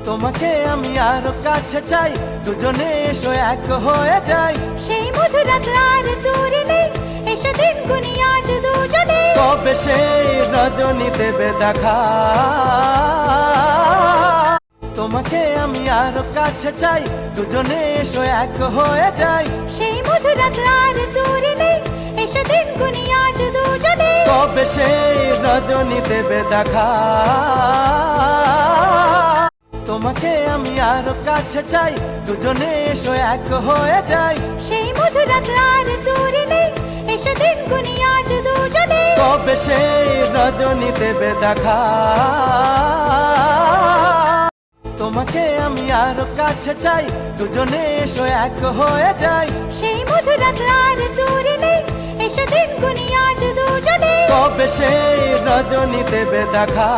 তোমাকে আমি আরো কাছে চাই, দুজনে এসো এক হয়ে যাই। সেই মধুর রাত আর দূরে নেই, এসো দিন গুনি আজ দুজনে। কবে সেই রজনী দেবে দেখা, তোমাকে আমি আরো কাছে চাই, দুজনে এসো এক হয়ে যাই। সেই মধুর রাত আর দূরে নেই, এসো দিন গুনি আজ দুজনে। কবে সেই রজনী দেবে দেখা, তোমাকে আমি আরো কাছে চাই, দুজনে এসো এক হয়ে যাই। সেই মধুর রাত আর দূরে নেই, এসো দিন গুনি আজ দুজনে। কবে সেই রজনী দেবে দেখা, তোমাকে আমি আরো কাছে চাই, দুজনে এসো এক হয়ে যাই। সেই মধুর রাত আর দূরে নেই, এসো দিন গুনি আজ দুজনে। কবে সেই রজনী দেবে দেখা।